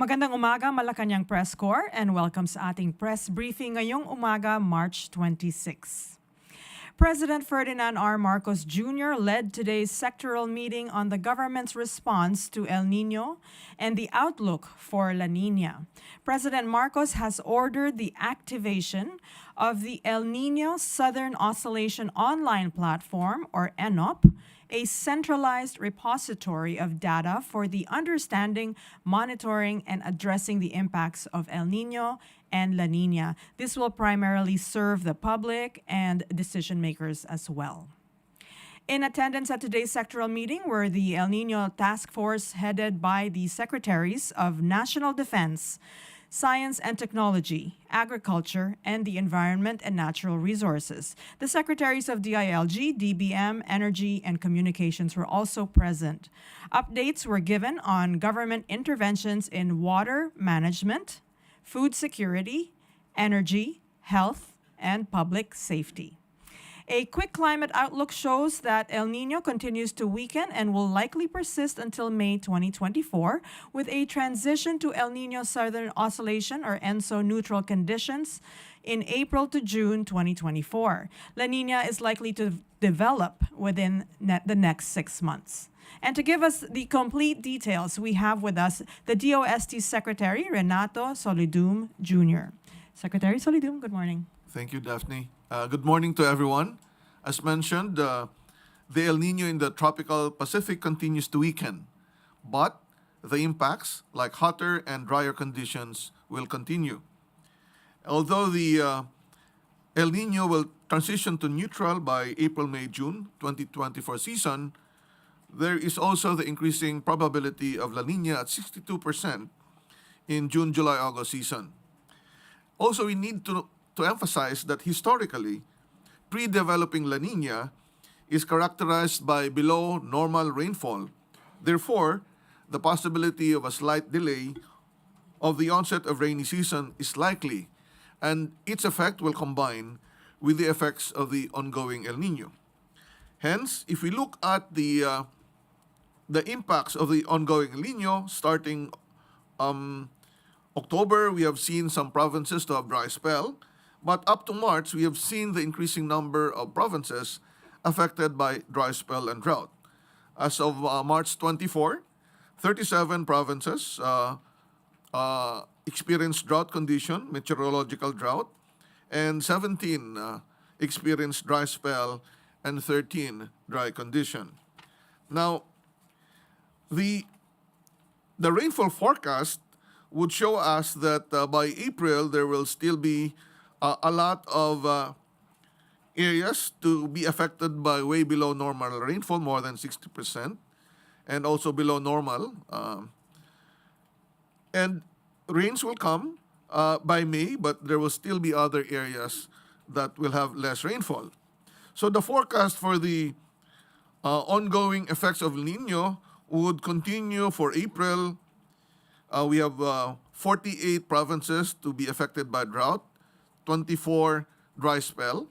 Magandang umaga, Malacañang Press Corps, and welcome sa ating press briefing ngayong umaga, March 26. President Ferdinand R. Marcos Jr. led today's sectoral meeting on the government's response to El Niño and the outlook for La Niña. President Marcos has ordered the activation of the El Niño Southern Oscillation Online Platform, or ENOP, a centralized repository of data for the understanding, monitoring, and addressing the impacts of El Niño and La Niña. This will primarily serve the public and decision makers as well. In attendance at today's sectoral meeting were the El Niño Task Force headed by the Secretaries of National Defense, Science and Technology, Agriculture, and the Environment and Natural Resources. The Secretaries of DILG, DBM, Energy, and Communications were also present. Updates were given on government interventions in water management, food security, energy, health, and public safety. A quick climate outlook shows that El Niño continues to weaken and will likely persist until May 2024, with a transition to El Niño Southern Oscillation, or ENSO, neutral conditions in April to June 2024. La Niña is likely to develop within the next 6 months. And to give us the complete details, we have with us the DOST Secretary, Renato Solidum Jr. Secretary Solidum, good morning. Thank you, Daphne. Good morning to everyone. As mentioned, the El Niño in the tropical Pacific continues to weaken, but the impacts, like hotter and drier conditions, will continue. Although the El Niño will transition to neutral by April, May, June 2024 season, there is also the increasing probability of La Niña at 62% in June, July, August season. Also, we need to emphasize that historically, pre-developing La Niña is characterized by below normal rainfall. Therefore, the possibility of a slight delay of the onset of rainy season is likely, and its effect will combine with the effects of the ongoing El Niño. Hence, if we look at the impacts of the ongoing El Niño, starting October, we have seen some provinces to have dry spell, but up to March, we have seen the increasing number of provinces affected by dry spell and drought. As of March 24, 37 provinces experienced drought condition, meteorological drought, and 17 experienced dry spell and 13 dry condition. Now, the rainfall forecast would show us that by April, there will still be a lot of areas to be affected by way below normal rainfall, more than 60%, and also below normal. And rains will come by May, but there will still be other areas that will have less rainfall. So the forecast for the ongoing effects of El Niño would continue for April. We have 48 provinces to be affected by drought, 24 dry spell.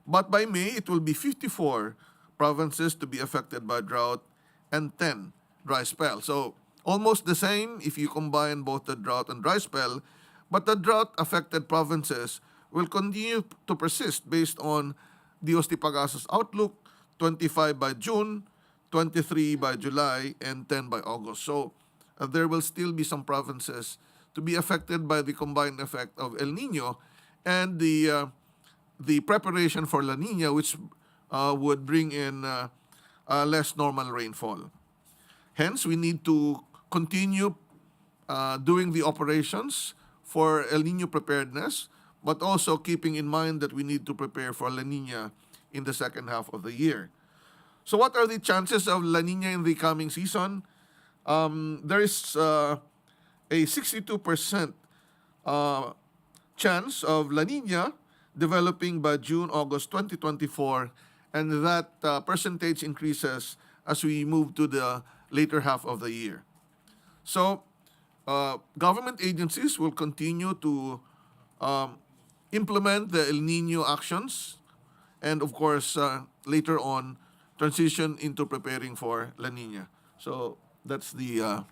But by May, it will be 54 provinces to be affected by drought and 10 dry spell. So almost the same if you combine both the drought and dry spell, but the drought-affected provinces will continue to persist based on DOST Pagasa's outlook, 25 by June, 23 by July, and 10 by August. So there will still be some provinces to be affected by the combined effect of El Niño and the preparation for La Niña, which would bring in less normal rainfall. Hence, we need to continue doing the operations for El Niño preparedness, but also keeping in mind that we need to prepare for La Niña in the second half of the year. So what are the chances of La Niña in the coming season? There is a 62% chance of La Niña developing by June, August 2024, and that percentage increases as we move to the later half of the year. So government agencies will continue to implement the El Niño actions and, of course, later on, transition into preparing for La Niña. So that's the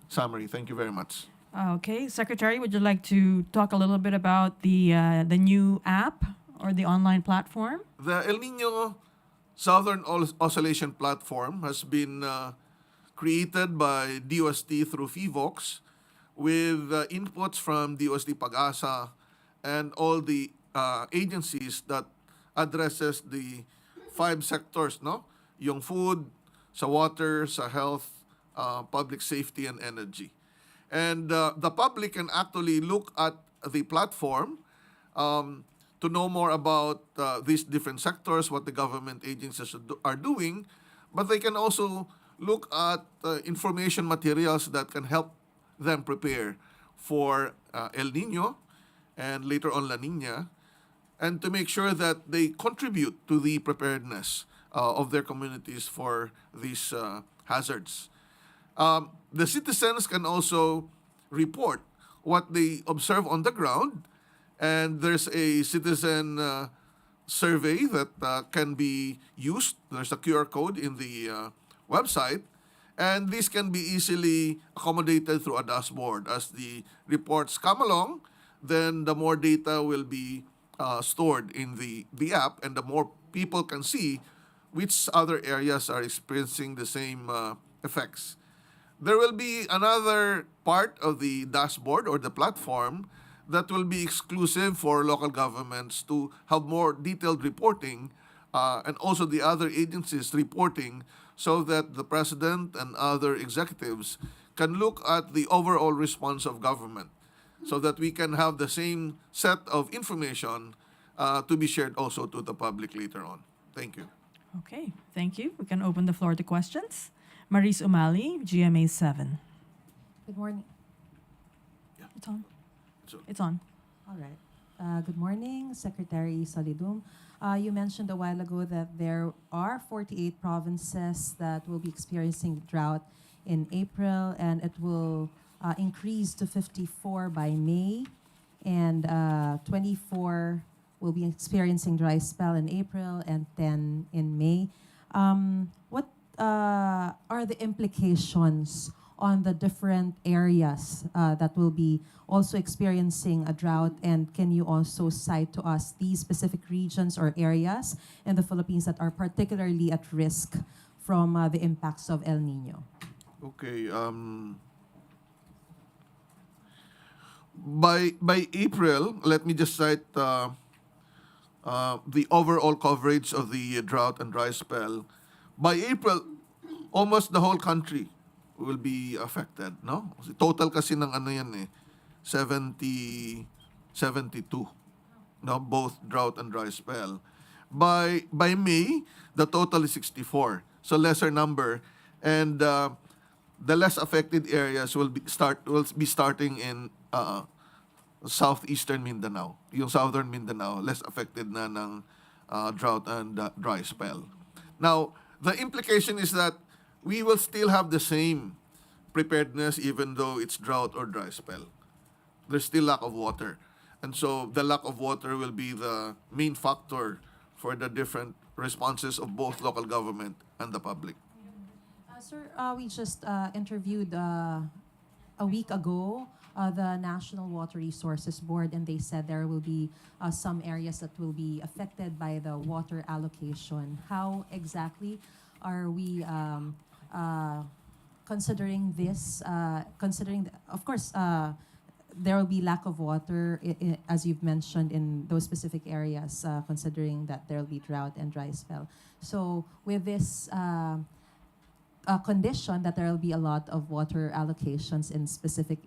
summary. Thank you very much. Okay, Secretary, would you like to talk a little bit about the new app or the online platform? The El Nino Southern Oscillation Platform has been created by DOST through FIVOX with inputs from DOST Pag-asa and all the agencies that addresses the five sectors, no? Yung food, sa water, sa health, public safety, and energy. And the public can actually look at the platform to know more about these different sectors, what the government agencies are doing, but they can also look at information materials that can help them prepare for El Nino and later on La Niña, and to make sure that they contribute to the preparedness of their communities for these hazards. The citizens can also report what they observe on the ground, and there's a citizen survey that can be used. There's a QR code in the website, and this can be easily accommodated through a dashboard. As the reports come along, then the more data will be stored in the app, and the more people can see which other areas are experiencing the same effects. There will be another part of the dashboard or the platform that will be exclusive for local governments to have more detailed reporting and also the other agencies reporting, so that the president and other executives can look at the overall response of government, so that we can have the same set of information to be shared also to the public later on. Thank you. Okay, thank you. We can open the floor to questions. Maris Umali, GMA 7. Good morning. It's on. So, It's on. All right. Good morning, Secretary Solidum. You mentioned a while ago that there are 48 provinces that will be experiencing drought in April, and it will increase to 54 by May, and 24 will be experiencing dry spell in April and 10 in May. What are the implications on the different areas that will be also experiencing a drought? And can you also cite to us these specific regions or areas in the Philippines that are particularly at risk from the impacts of El Nino? okay. By April, let me just cite the overall coverage of the drought and dry spell. By April, almost the whole country will be affected, no? Total kasi ng ano yan 70, 72, no? Both drought and dry spell. By May, the total is 64, so lesser number, and the less affected areas will be starting in southeastern Mindanao. Yung southern Mindanao, less affected na ng drought and dry spell. Now, the implication is that we will still have the same preparedness even though it's drought or dry spell. There's still lack of water. And so the lack of water will be the main factor for the different responses of both local government and the public. Sir, we just interviewed a week ago the National Water Resources Board, and they said there will be some areas that will be affected by the water allocation. How exactly are we considering this? Of course, there will be lack of water, as you've mentioned, in those specific areas, considering that there will be drought and dry spell. So with this condition that there will be a lot of water allocations in specific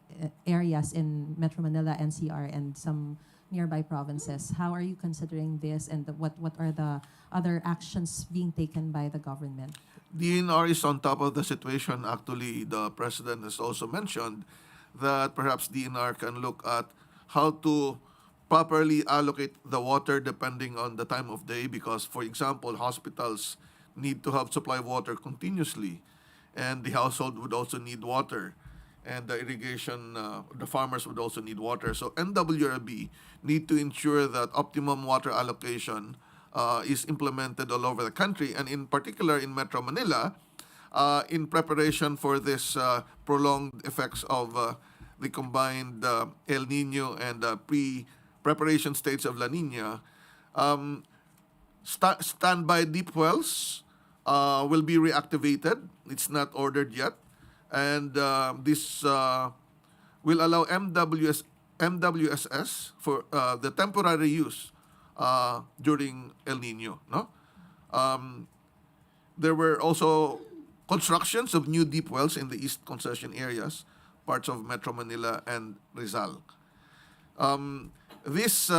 areas in Metro Manila, NCR, and some nearby provinces, how are you considering this, and what are the other actions being taken by the government? DNR is on top of the situation. Actually, the President has also mentioned that perhaps DNR can look at how to properly allocate the water depending on the time of day, because, for example, hospitals need to have supply of water continuously, and the household would also need water, and the irrigation, the farmers would also need water. So NWRB need to ensure that optimum water allocation is implemented all over the country, and in particular in Metro Manila, in preparation for this prolonged effects of the combined El Nino and pre-preparation states of La Nina, standby deep wells will be reactivated. It's not ordered yet. And this will allow MWSS for the temporary use during El Nino. No? There were also constructions of new deep wells in the East concession areas, parts of Metro Manila and Rizal. This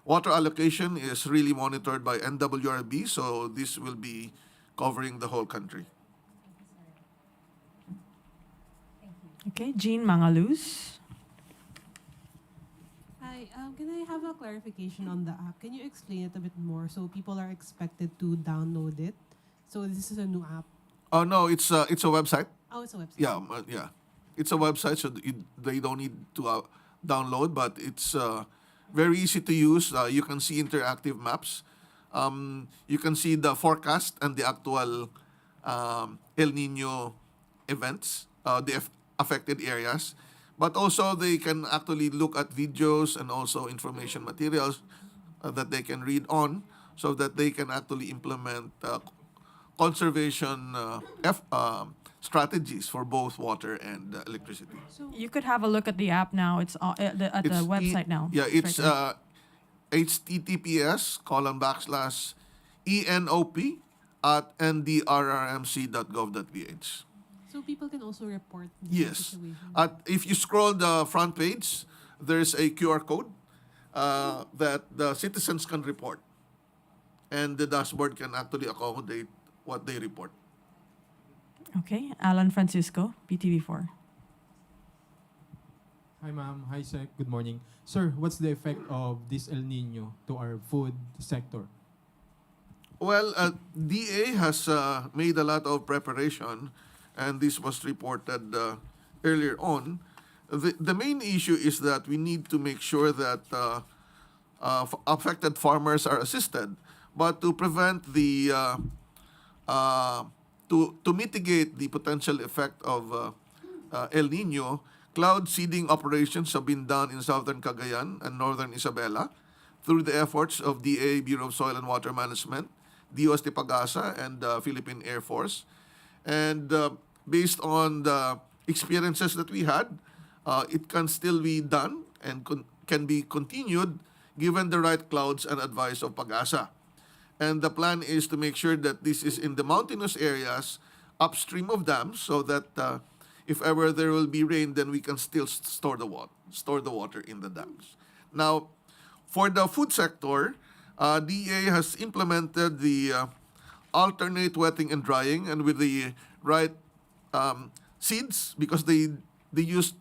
water allocation is really monitored by NWRB, so this will be covering the whole country. Okay, Jean Mangaluz. Hi, can I have a clarification on the app? Can you explain it a bit more so people are expected to download it? So this is a new app. Oh no, it's a website. Oh, it's a website. Yeah. It's a website, so they don't need to download, but it's very easy to use. You can see interactive maps. You can see the forecast and the actual El Nino events, the affected areas. But also they can actually look at videos and also information materials that they can read on, so that they can actually implement conservation strategies for both water and electricity. You could have a look at the app now. It's at the website now. Yeah, it's right there. https://enop@ndrrmc.gov.ph. So people can also report the Yes. situation. If you scroll the front page, there's a QR code that the citizens can report. And the dashboard can actually accommodate what they report. Okay, Alan Francisco, PTV4. Hi ma'am, hi sec, good morning. Sir, what's the effect of this El Nino to our food sector? Well, DA has made a lot of preparation, and this was reported earlier on. The main issue is that we need to make sure that affected farmers are assisted, but to prevent the to mitigate the potential effect of El Nino, cloud seeding operations have been done in southern Cagayan and northern Isabela through the efforts of DA, Bureau of Soil and Water Management, DOST Pag-asa, and the Philippine Air Force. And based on the experiences that we had, it can still be done and can be continued given the right clouds and advice of Pag-asa. And the plan is to make sure that this is in the mountainous areas upstream of dams, so that if ever there will be rain, then we can still store the water in the dams. Now, for the food sector, DA has implemented the alternate wetting and drying, and with the right seeds, because they used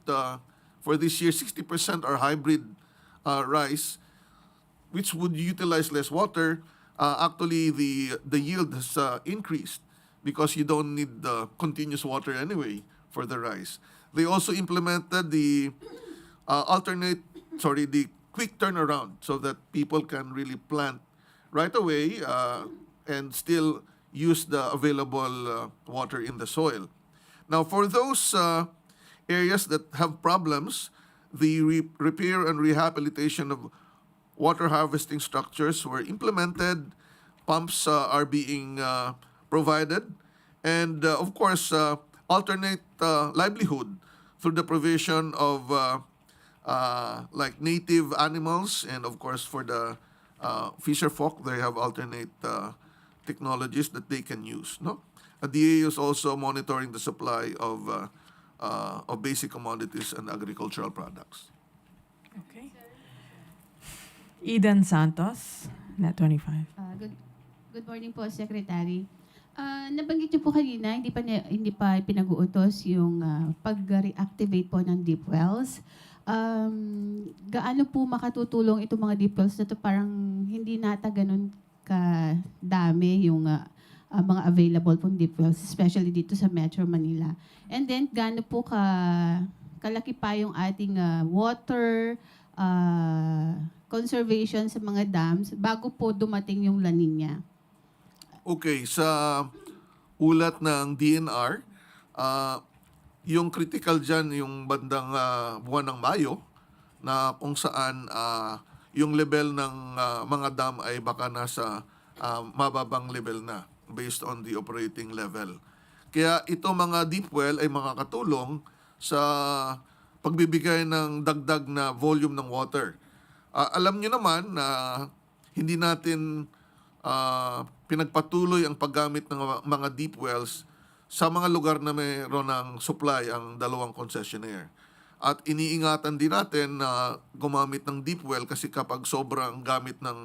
for this year 60% are hybrid rice, which would utilize less water. Actually, the yield has increased because you don't need the continuous water anyway for the rice. They also implemented the the quick turnaround, so that people can really plant right away and still use the available water in the soil. Now, for those areas that have problems, the repair and rehabilitation of water harvesting structures were implemented, pumps are being provided, and of course, alternate livelihood through the provision of like native animals, and of course for the fisher folk, they have alternate technologies that they can use. No, DA is also monitoring the supply of basic commodities and agricultural products. Okay. Eden Santos, Net 25. Good morning po, Secretary. Nabanggit niyo po kanina, hindi pa pinag-uutos yung pag-reactivate po ng deep wells. Gaano po makatutulong itong mga deep wells na to? Parang hindi nata ganun kadami yung mga available pong deep wells, especially dito sa Metro Manila. And then, gaano po kalaki pa yung ating water conservation sa mga dams bago po dumating yung La Nina? Okay, sa ulat ng DNR, yung critical dyan, yung bandang buwan ng Mayo, na kung saan yung level ng mga dam ay baka nasa mababang level na based on the operating level. Kaya ito mga deep well ay makakatulong sa pagbibigay ng dagdag na volume ng water. Alam nyo naman na hindi natin pinagpatuloy ang paggamit ng mga deep wells sa mga lugar na mayroon ng supply ang dalawang concessionaire. At iniingatan din natin na gumamit ng deep well kasi kapag sobrang gamit ng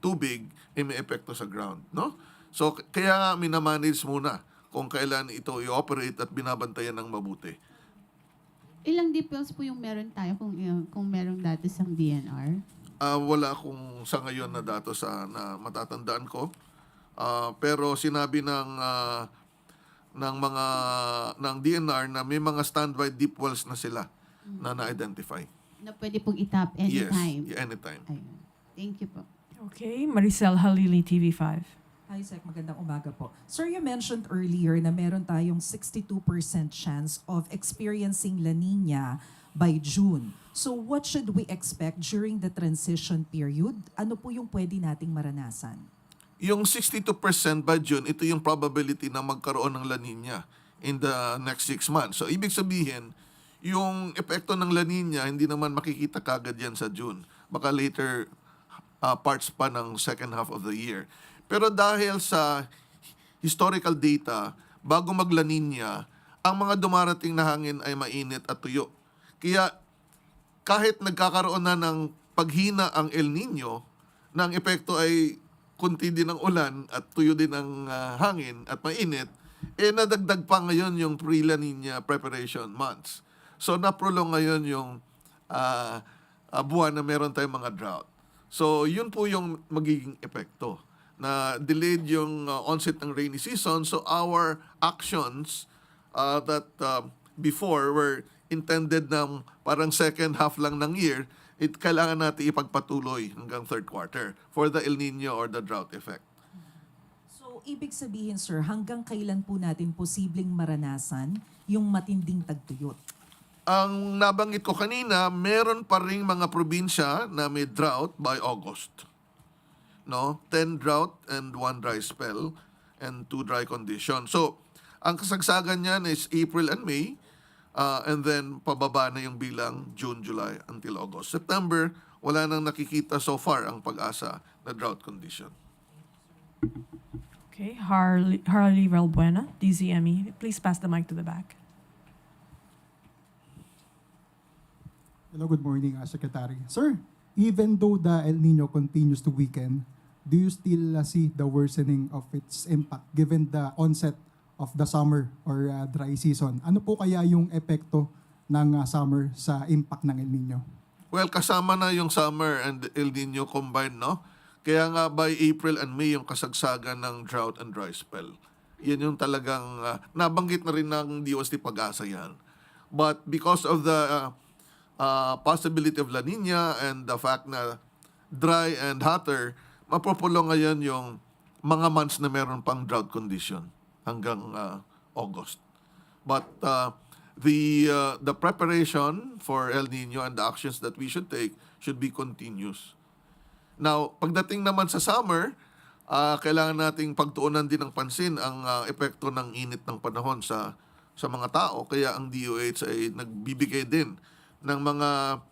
tubig, may epekto sa ground. No? So, kaya nga minamanage muna kung kailan ito i-operate at binabantayan ng mabuti. Ilang deep wells po yung meron tayo kung merong dati sa DNR? Wala akong sa ngayon na datos na matatandaan ko. Pero sinabi ng DNR na may mga standby deep wells na sila na na-identify. Na pwede pong itap anytime? Yes, anytime. Ayun. Thank you po. Okay, Maricel Halili, TV5. Hi, Sec. Magandang umaga po. Sir, you mentioned earlier na meron tayong 62% chance of experiencing La Niña by June. So what should we expect during the transition period? Ano po yung pwede nating maranasan? Yung 62% by June, ito yung probability na magkaroon ng La Niña in the next 6 months. So, ibig sabihin, yung epekto ng La Niña, hindi naman makikita kagad yan sa June. Baka later parts pa ng second half of the year. Pero dahil sa historical data, bago mag La Niña, ang mga dumarating na hangin ay mainit at tuyo. Kaya kahit nagkakaroon na ng paghina ang El Niño, na ang epekto ay kunti din ang ulan at tuyo din ang hangin at mainit, nadagdag pa ngayon yung pre-La Niña preparation months. So naprolong ngayon yung buwan na meron tayong mga drought. So yun po yung magiging epekto, na delayed yung onset ng rainy season. So our actions that before were intended ng parang second half lang ng year, kailangan natin ipagpatuloy hanggang third quarter for the El Niño or the drought effect. So, ibig sabihin, sir, hanggang kailan po natin posibleng maranasan yung matinding tagtuyot? Ang nabanggit ko kanina, meron pa ring mga probinsya na may drought by August. No? 10 drought and 1 dry spell and 2 dry conditions. So, ang kasagsagan niyan is April and May, and then pababa na yung bilang June, July until August. September, wala nang nakikita so far ang pag-asa na drought condition. Okay, Harley Valbuena, DZME. Please pass the mic to the back. Hello, good morning, Secretary. Sir, even though the El Nino continues to weaken, do you still see the worsening of its impact given the onset of the summer or dry season? Ano po kaya yung epekto ng summer sa impact ng El Nino? Well, kasama na yung summer and El Nino combined, no? Kaya nga by April and May yung kasagsagan ng drought and dry spell. Yan yung talagang nabanggit na rin ng DOST Pag-asa yan. But because of the possibility of La Niña and the fact na dry and hotter, mapropulong ngayon yung mga months na meron pang drought condition hanggang August. But the preparation for El Nino and the actions that we should take should be continuous. Now, pagdating naman sa summer, kailangan nating pagtuunan din ng pansin ang epekto ng init ng panahon sa mga tao. Kaya ang DOH ay nagbibigay din ng mga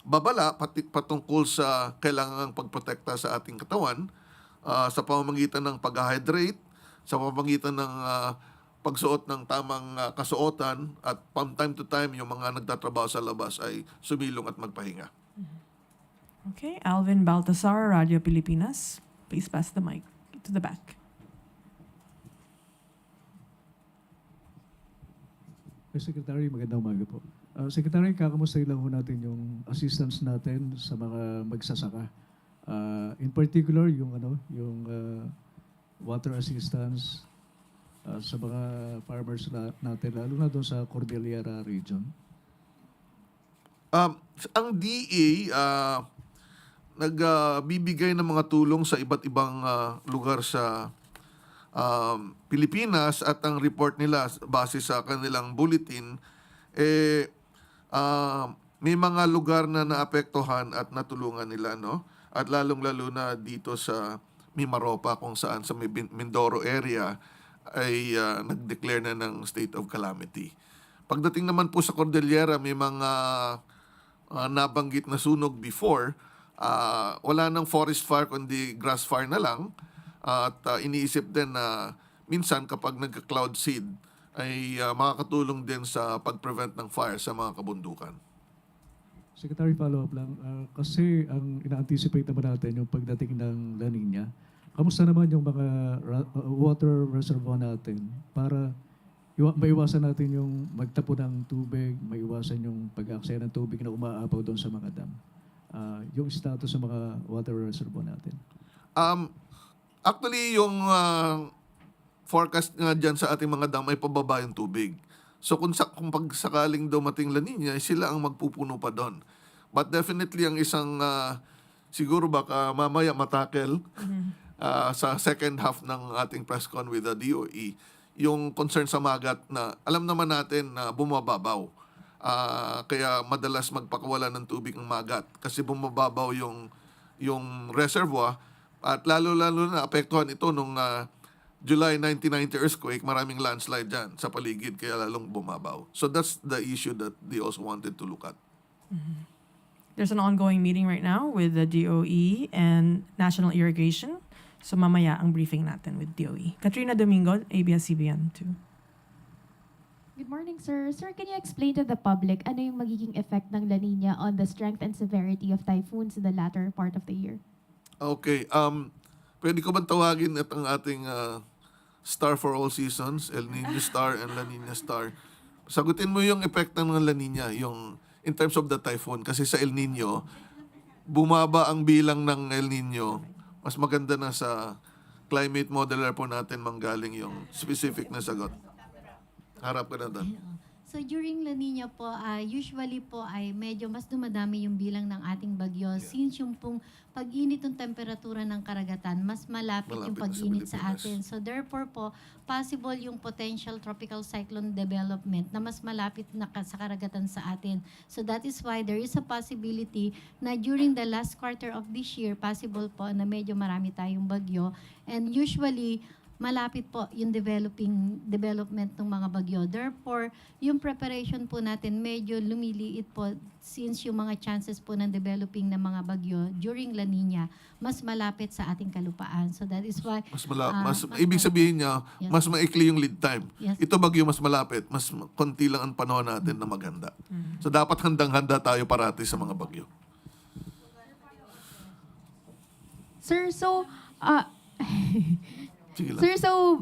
babala patungkol sa kailangang pagprotekta sa ating katawan sa pamamagitan ng pag-hydrate, sa pamamagitan ng pagsuot ng tamang kasuotan, at from time to time yung mga nagtatrabaho sa labas ay sumilong at magpahinga. Okay, Alvin Baltasar, Radio Pilipinas. Please pass the mic to the back. Secretary, magandang umaga po. Secretary, kakamustahin lang ho natin yung assistance natin sa mga magsasaka. In particular, yung water assistance sa mga farmers natin, lalo na doon sa Cordillera region. Ang DA nagbibigay ng mga tulong sa iba't ibang lugar sa Pilipinas at ang report nila base sa kanilang bulletin, may mga lugar na naapektuhan at natulungan nila, no? At lalong-lalo na dito sa Mimaropa kung saan sa Mindoro area ay nag-declare na ng state of calamity. Pagdating naman po sa Cordillera, may mga nabanggit na sunog before. Wala nang forest fire kundi grass fire na lang. At iniisip din na minsan kapag nagka-cloud seed ay makakatulong din sa pag-prevent ng fire sa mga kabundukan. Secretary, follow-up lang. Kasi ang ina-anticipate naman natin yung pagdating ng La Niña. Kamusta naman yung mga water reservoir natin para maiwasan natin yung magtapo ng tubig, maiwasan yung pag-aksaya ng tubig na umaapaw doon sa mga dam? Yung status sa mga water reservoir natin. Actually, yung forecast nga dyan sa ating mga dam ay pababa yung tubig. So kung pagsakaling dumating La Niña, sila ang magpupuno pa doon. But definitely ang isang siguro baka mamaya matakel sa second half ng ating press con with the DOE, yung concern sa magat na alam naman natin na bumababaw. Kaya madalas magpakawala ng tubig ang magat kasi bumababaw yung reservoir at lalo-lalo na apektuhan ito nung July 1990 earthquake, maraming landslide dyan sa paligid kaya lalong bumabaw. So that's the issue that they also wanted to look at. There's an ongoing meeting right now with the DOE and National Irrigation. So mamaya ang briefing natin with DOE. Katrina Domingo, ABS-CBN 2. Good morning, sir. Sir, can you explain to the public ano yung magiging effect ng La Niña on the strength and severity of typhoons in the latter part of the year? Okay. Pwede ko bang tawagin at ang ating star for all seasons, El Niño star and La Niña star? Sagutin mo yung epekto ng La Niña, yung in terms of the typhoon. Kasi sa El Niño, bumaba ang bilang ng El Niño. Mas maganda na sa climate modeler po natin manggaling yung specific na sagot. Harap ka na doon. So during La Niña po, usually po ay medyo mas dumadami yung bilang ng ating bagyo since yung pong pag-init ng temperatura ng karagatan, mas malapit yung pag-init sa atin. So therefore po, possible yung potential tropical cyclone development na mas malapit na sa karagatan sa atin. So that is why there is a possibility na during the last quarter of this year, possible po na medyo marami tayong bagyo. And usually, malapit po yung development ng mga bagyo. Therefore, yung preparation po natin medyo lumiliit po since yung mga chances po ng developing ng mga bagyo during La Niña mas malapit sa ating kalupaan. So that is why Ibig sabihin niya, Yes. mas maikli yung lead time. Yes. Ito bagyo mas malapit, mas konti lang ang panahon natin na maganda. So dapat handang-handa tayo parati sa mga bagyo. Sir, so, Sige lang. sir, so,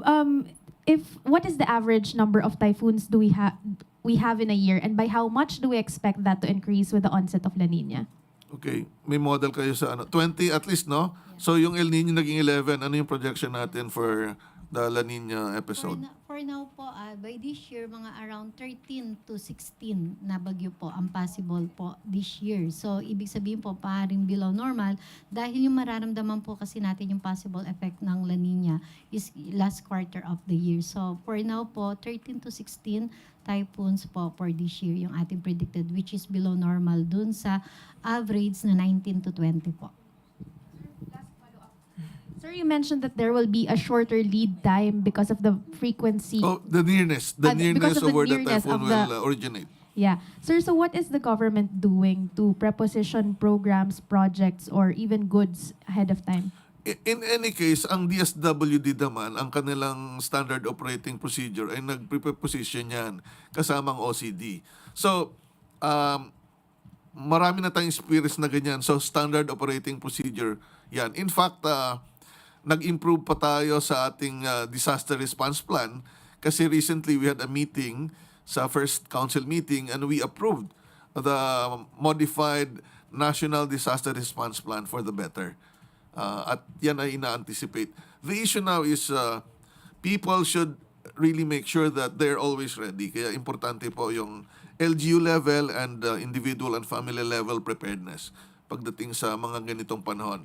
what is the average number of typhoons do we have in a year, and by how much do we expect that to increase with the onset of La Niña? Okay, may model kayo sa 20 at least, no? So yung El Niño naging 11, ano yung projection natin for the La Niña episode? for now po, by this year, mga around 13 to 16 na bagyo po ang possible po this year. So, ibig sabihin po, paring below normal dahil yung mararamdaman po kasi natin yung possible effect ng La Niña is last quarter of the year. So, for now po, 13 to 16 typhoons po for this year yung ating predicted, which is below normal dun sa average na 19 to 20 po. Sir, you mentioned that there will be a shorter lead time because of the frequency. Oh, the nearness because of where the nearness typhoon of the- will originate. Yeah. Sir, so what is the government doing to preposition programs, projects, or even goods ahead of time? In any case, ang DSWD naman, ang kanilang standard operating procedure ay nag-preposition yan kasamang OCD. So, marami na tayong experience na ganyan. So, standard operating procedure yan. In fact, nag-improve pa tayo sa ating disaster response plan kasi recently we had a meeting sa first council meeting and we approved the modified National Disaster Response Plan for the better. At yan ay ina-anticipate. The issue now is people should really make sure that they're always ready. Kaya importante po yung LGU level and individual and family level preparedness pagdating sa mga ganitong panahon.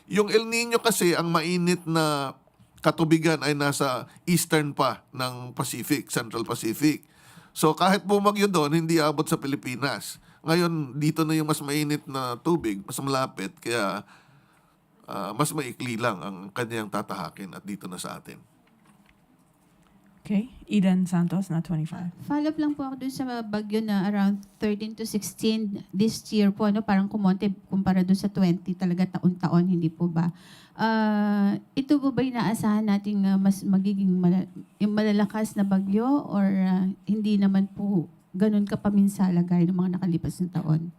Yung El Niño kasi, ang mainit na katubigan ay nasa eastern pa ng Pacific, Central Pacific. So kahit bumagyo doon, hindi abot sa Pilipinas. Ngayon, dito na yung mas mainit na tubig, mas malapit, kaya mas maikli lang ang kanyang tatahakin at dito na sa atin. Okay, Eden Santos, na 25. Follow up lang po ako dun sa bagyo na around 13 to 16 this year po, ano, parang kumonte kumpara dun sa 20, talaga taon-taon, hindi po ba? Ito po ba inaasahan natin mas magiging yung malalakas na bagyo or hindi naman po ganun kapaminsala gaya ng mga nakalipas na taon?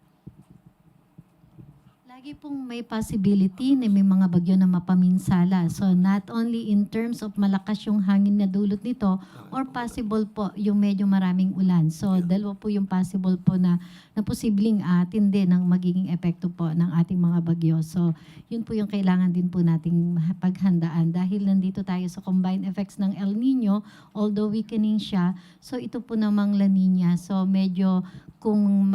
Lagi pong may possibility na may mga bagyo na mapaminsala. So not only in terms of malakas yung hangin na dulot nito or possible po yung medyo maraming ulan. So dalawa po yung possible po na posibleng tindi ng magiging epekto po ng ating mga bagyo. So yun po yung kailangan din po nating paghandaan dahil nandito tayo sa combined effects ng El Nino, although weakening siya. So ito po namang La Niña. So medyo kung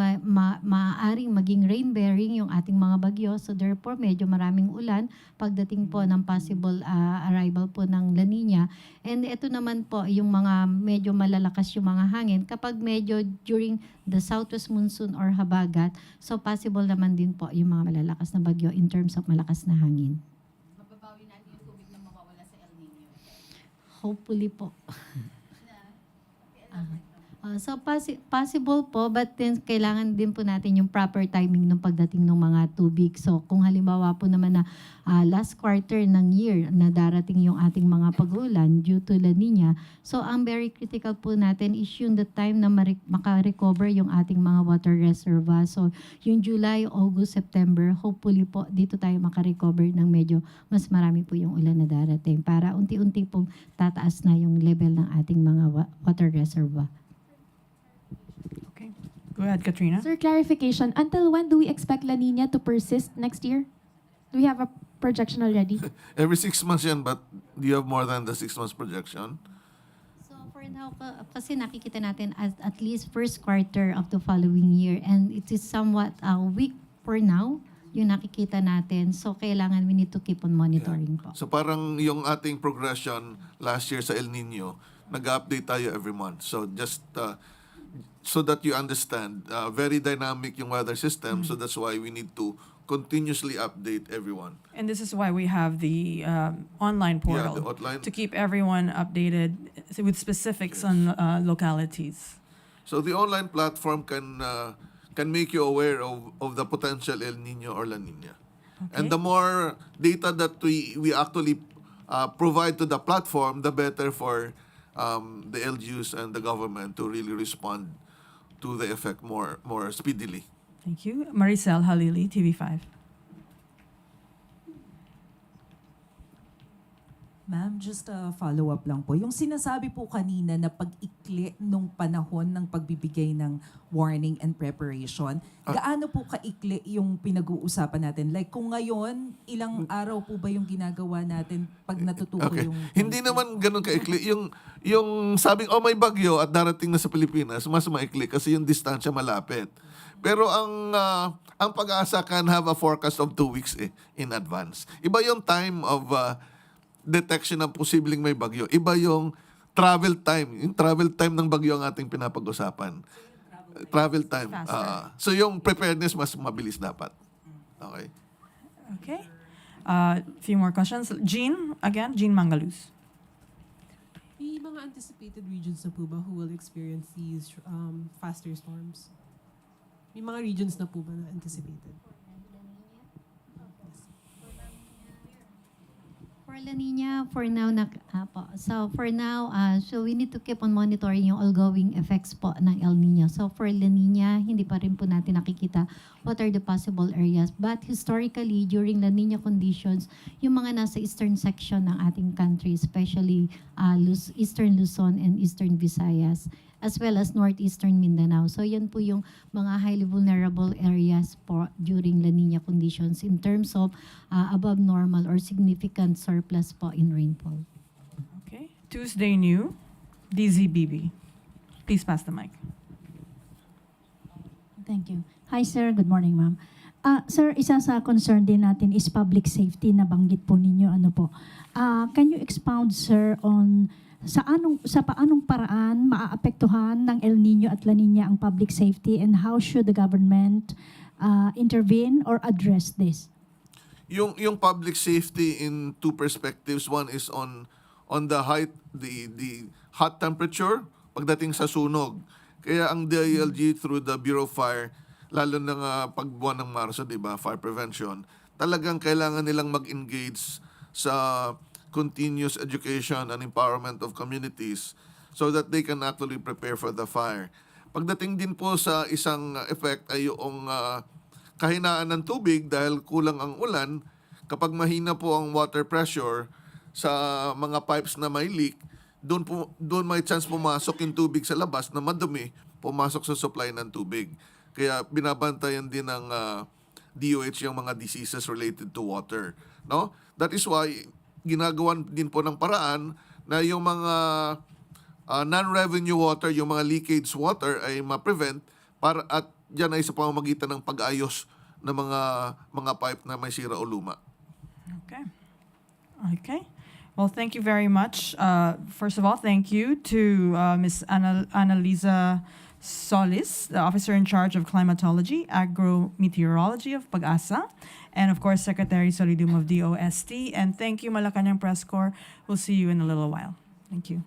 maaaring maging rain-bearing yung ating mga bagyo. So therefore, medyo maraming ulan pagdating po ng possible arrival po ng La Niña. And ito naman po, yung mga medyo malalakas yung mga hangin. Kapag medyo during the southwest monsoon or habagat, so possible naman din po yung mga malalakas na bagyo in terms of malakas na hangin. Mababawi natin yung tubig na mawawala sa El Nino. Hopefully po. So possible po, but then kailangan din po natin yung proper timing ng pagdating ng mga tubig. So kung halimbawa po naman na last quarter ng year na darating yung ating mga pag-ulan due to La Niña, so ang very critical po natin is yung the time na maka-recover yung ating mga water reservoir. So yung July, August, September, hopefully po dito tayo maka-recover ng medyo mas marami po yung ulan na darating para unti-unti pong tataas na yung level ng ating mga water reservoir. Okay, go ahead, Katrina. Sir, clarification. Until when do we expect La Nina to persist next year? Do we have a projection already? Every 6 months yan, but do you have more than the 6 months projection? So for now, kasi nakikita natin at least first quarter of the following year and it is somewhat weak for now yung nakikita natin. So kailangan we need to keep on monitoring po. So parang yung ating progression last year sa El Nino, nag-update tayo every month. So just so that you understand, very dynamic yung weather system. So that's why we need to continuously update everyone. And this is why we have the online portal the online. to keep everyone updated with specifics on localities. So the online platform can make you aware of the potential El Nino or La Niña. And the more data that we actually provide to the platform, the better for the LGUs and the government to really respond to the effect more speedily. Thank you. Maricel Halili, TV5. Ma'am, just a follow-up lang po. Yung sinasabi po kanina na pag-ikli nung panahon ng pagbibigay ng warning and preparation, gaano po kaikli yung pinag-uusapan natin? Like kung ngayon, ilang araw po ba yung ginagawa natin pag natutuko Okay. yung... Hindi naman ganun kaikli. Yung sabing, may bagyo at darating na sa Pilipinas, mas maikli kasi yung distansya malapit. Pero ang pag-asa can have a forecast of 2 weeks in advance. Iba yung time of detection ng posibleng may bagyo. Iba yung travel time. Yung travel time ng bagyo ang ating pinapag-usapan. Travel time. So yung preparedness mas mabilis dapat. Okay. Okay. Few more questions. Jean Mangaluz. May mga anticipated regions na po ba who will experience these faster storms? May mga regions na po ba na anticipated? For La Niña, for now, so we need to keep on monitoring yung ongoing effects po ng El Nino. So for La Niña, hindi pa rin po natin nakikita what are the possible areas. But historically, during La Niña conditions, yung mga nasa eastern section ng ating country, especially Eastern Luzon and Eastern Visayas, as well as northeastern Mindanao. So yan po yung mga highly vulnerable areas po during La Niña conditions in terms of above normal or significant surplus po in rainfall. Okay. Tuesday New, DZBB. Please pass the mic. Thank you. Hi, sir. Good morning, ma'am. Sir, isa sa concern din natin is public safety, nabanggit po ninyo. Ano po? Can you expound, sir, on sa paanong paraan maaapektuhan ng El Niño at La Niña ang public safety, and how should the government intervene or address this? Yung public safety in two perspectives. One is on the height, the hot temperature pagdating sa sunog. Kaya ang DILG through the Bureau of Fire, lalo na nga pagbuwan ng Marso, di ba, fire prevention, talagang kailangan nilang mag-engage sa continuous education and empowerment of communities so that they can actually prepare for the fire. Pagdating din po sa isang effect ay yung kahinaan ng tubig dahil kulang ang ulan. Kapag mahina po ang water pressure sa mga pipes na may leak, doon may chance pumasok yung tubig sa labas na madumi, pumasok sa supply ng tubig. Kaya binabantayan din ng DOH yung mga diseases related to water. No? That is why ginagawan din po ng paraan na yung mga non-revenue water, yung mga leakage water ay ma-prevent at diyan ay sa pamamagitan ng pag-ayos ng mga pipe na may sira o luma. Okay. Well, thank you very much. First of all, thank you to Ms. Annalisa Solis, the Officer in Charge of Climatology, Agrometeorology of Pag-asa, and of course, Secretary Solidum of DOST. And thank you, Malacañang Press Corps. We'll see you in a little while. Thank you.